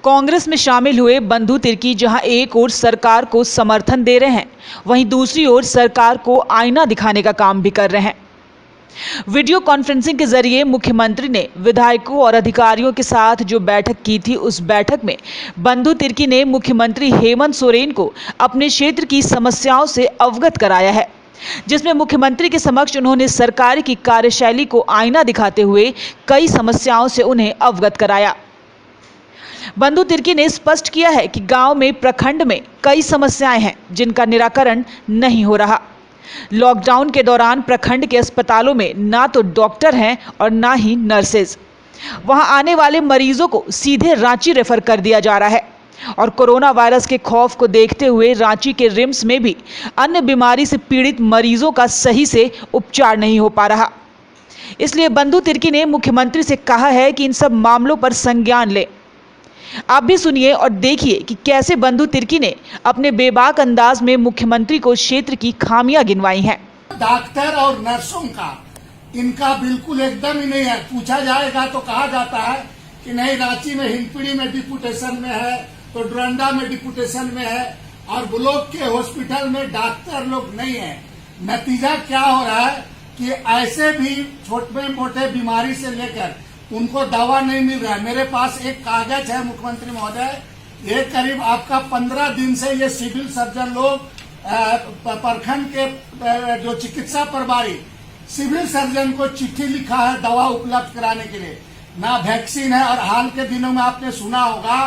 कांग्रेस में शामिल हुए बंधु तिर्की जहां एक ओर सरकार को समर्थन दे रहे हैं, वहीं दूसरी ओर सरकार को आईना दिखाने का काम भी कर रहे हैं। वीडियो कॉन्फ्रेंसिंग के जरिए मुख्यमंत्री ने विधायकों और अधिकारियों के साथ जो बैठक की थी, उस बैठक में बंधु तिर्की ने मुख्यमंत्री हेमंत सोरेन को अपने क्षेत्र की समस्याओं से अवगत कराया है, जिसमें मुख्यमंत्री के समक्ष उन्होंने सरकार की कार्यशैली को आईना दिखाते हुए कई समस्याओं से उन्हें अवगत कराया। बंधु तिर्की ने स्पष्ट किया है कि गांव में, प्रखंड में कई समस्याएं हैं जिनका निराकरण नहीं हो रहा। लॉकडाउन के दौरान प्रखंड के अस्पतालों में ना तो डॉक्टर हैं और ना ही नर्सेज। वहां आने वाले मरीजों को सीधे रांची रेफर कर दिया जा रहा है और कोरोना वायरस के खौफ को देखते हुए रांची के रिम्स में भी अन्य बीमारी से पीड़ित मरीजों का सही से उपचार नहीं हो पा रहा। इसलिए बंधु तिर्की ने मुख्यमंत्री से कहा है कि इन सब मामलों पर संज्ञान ले। आप भी सुनिए और देखिए कि कैसे बंधु तिर्की ने अपने बेबाक अंदाज में मुख्यमंत्री को क्षेत्र की खामियां गिनवाई हैं। डॉक्टर और नर्सों का इनका बिल्कुल एकदम ही नहीं है। पूछा जाएगा तो कहा जाता है कि नहीं, रांची में हिंदपीढ़ी में डिपुटेशन में है, तो डोरंडा में डिपुटेशन में है, और ब्लॉक के हॉस्पिटल में डॉक्टर लोग नहीं है। नतीजा क्या हो रहा है कि ऐसे भी छोटे मोटे बीमारी से लेकर उनको दवा नहीं मिल रहा है। मेरे पास एक कागज है मुख्यमंत्री महोदय, ये करीब आपका 15 दिन से ये सिविल सर्जन लोग प्रखंड के जो चिकित्सा प्रभारी सिविल सर्जन को चिट्ठी लिखा है दवा उपलब्ध कराने के लिए, ना वैक्सीन है। और हाल के दिनों में आपने सुना होगा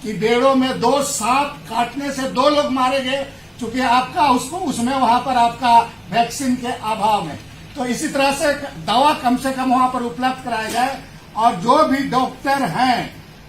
कि बेड़ों में 2 सांप काटने से 2 लोग मारे गए, चूंकि आपका उसमें वहां पर आपका वैक्सीन के अभाव में। तो इसी तरह से दवा कम से कम वहां पर उपलब्ध कराया जाए, और जो भी डॉक्टर हैं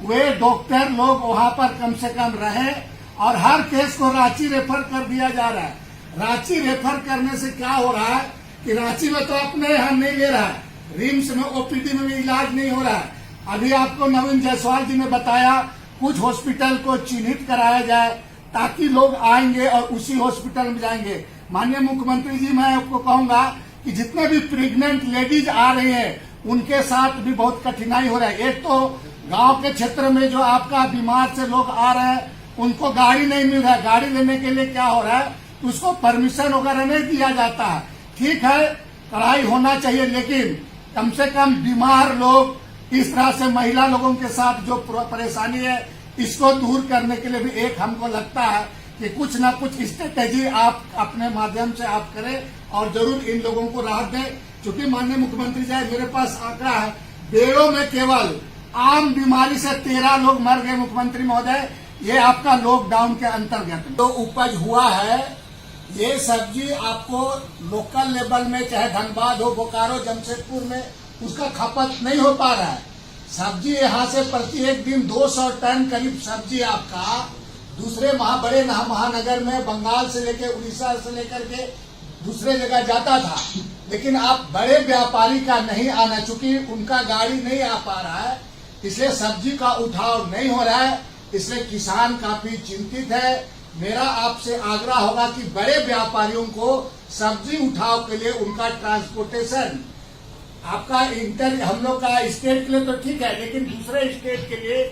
वे डॉक्टर लोग वहां पर कम से कम रहे। और हर केस को रांची रेफर कर दिया जा रहा है। रांची रेफर करने से क्या हो रहा है कि रांची में तो अपने यहाँ नहीं ले रहा है, रिम्स में ओपीडी में भी इलाज नहीं हो रहा है। अभी आपको नवीन जायसवाल जी ने बताया कुछ हॉस्पिटल को चिन्हित कराया जाए ताकि लोग आएंगे और उसी हॉस्पिटल में जाएंगे। माननीय मुख्यमंत्री जी, मैं आपको कहूंगा कि जितने भी प्रेग्नेंट लेडीज आ रही है उनके साथ भी बहुत कठिनाई हो रहा है। एक तो गांव के क्षेत्र में जो आपका बीमार से लोग आ रहे हैं उनको गाड़ी नहीं मिल रहा है। गाड़ी लेने के लिए क्या हो रहा है, उसको परमिशन वगैरह नहीं दिया जाता है। ठीक है, कड़ाई होना चाहिए, लेकिन कम से कम बीमार लोग, इस तरह से महिला लोगों के साथ जो परेशानी है इसको दूर करने के लिए भी एक हमको लगता है कि कुछ ना कुछ स्ट्रेटेजी आप अपने माध्यम से आप करें और जरूर इन लोगों को राहत दें। चूंकि माननीय मुख्यमंत्री जी, मेरे पास आंकड़ा है, बेड़ों में केवल आम बीमारी से 13 लोग मर गए मुख्यमंत्री महोदय, ये आपका लॉकडाउन के अंतर्गत। तो उपज हुआ है, ये सब्जी आपको लोकल लेवल में चाहे धनबाद हो, बोकारो, जमशेदपुर में उसका खपत नहीं हो पा रहा है। सब्जी यहाँ से प्रत्येक दिन 200 टन करीब सब्जी आपका दूसरे बड़े महानगर में बंगाल से लेकर उड़ीसा से लेकर के दूसरे जगह जाता था, लेकिन आप बड़े व्यापारी का नहीं आना, चूंकि उनका गाड़ी नहीं आ पा रहा है, इसलिए सब्जी का उठाव नहीं हो रहा है। इसलिए किसान काफी चिंतित है। मेरा आपसे आग्रह होगा कि बड़े व्यापारियों को सब्जी उठाव के लिए उनका ट्रांसपोर्टेशन आपका हम लोग का स्टेट के लिए तो ठीक है, लेकिन दूसरे स्टेट के लिए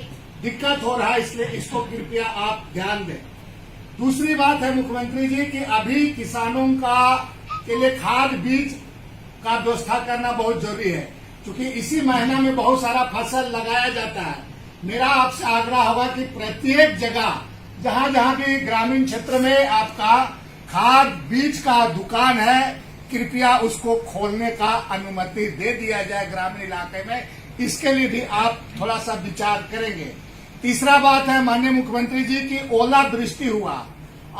दिक्कत हो रहा है, इसलिए इसको कृपया आप ध्यान दें। दूसरी बात है मुख्यमंत्री जी कि अभी किसानों के लिए खाद बीज का व्यवस्था करना बहुत जरूरी है, क्योंकि इसी महीना में बहुत सारा फसल लगाया जाता है। मेरा आपसे आग्रह होगा कि प्रत्येक जगह जहां जहां भी ग्रामीण क्षेत्र में आपका खाद बीज का दुकान है, कृपया उसको खोलने का अनुमति दे दिया जाए ग्रामीण इलाके में। इसके लिए भी आप थोड़ा सा विचार करेंगे। तीसरा बात है माननीय मुख्यमंत्री जी की ओलावृष्टि हुआ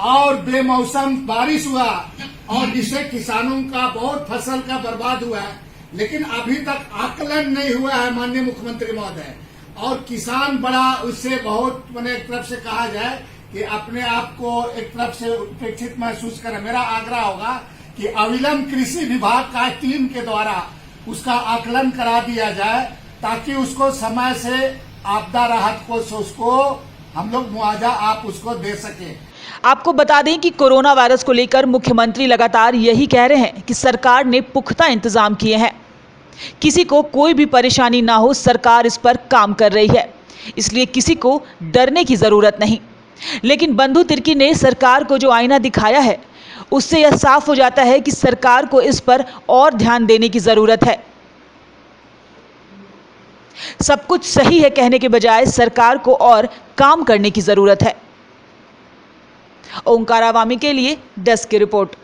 और बेमौसम बारिश हुआ और जिससे किसानों का बहुत फसल का बर्बाद हुआ है, लेकिन अभी तक आकलन नहीं हुआ है माननीय मुख्यमंत्री महोदय। और किसान बड़ा उससे बहुत एक तरफ से कहा जाए कि अपने आप को एक तरफ से उपेक्षित महसूस करे। मेरा आग्रह होगा कि अविलंब कृषि विभाग का टीम के द्वारा उसका आकलन करा दिया जाए ताकि उसको समय से आपदा राहत को उसको हम लोग मुआवजा आप उसको दे सके। आपको बता दें कि कोरोना वायरस को लेकर मुख्यमंत्री लगातार यही कह रहे हैं कि सरकार ने पुख्ता इंतजाम किए हैं, किसी को कोई भी परेशानी ना हो, सरकार इस पर काम कर रही है। इसलिए किसी को डरने की जरूरत नहीं। लेकिन बंधु तिर्की ने सरकार को जो आईना दिखाया है, उससे यह साफ हो जाता है कि सरकार को इस पर और ध्यान देने की जरूरत है। सब कुछ सही है कहने के बजाय सरकार को और काम करने की जरूरत है। ओंकार आवामी के लिए डेस्क की रिपोर्ट।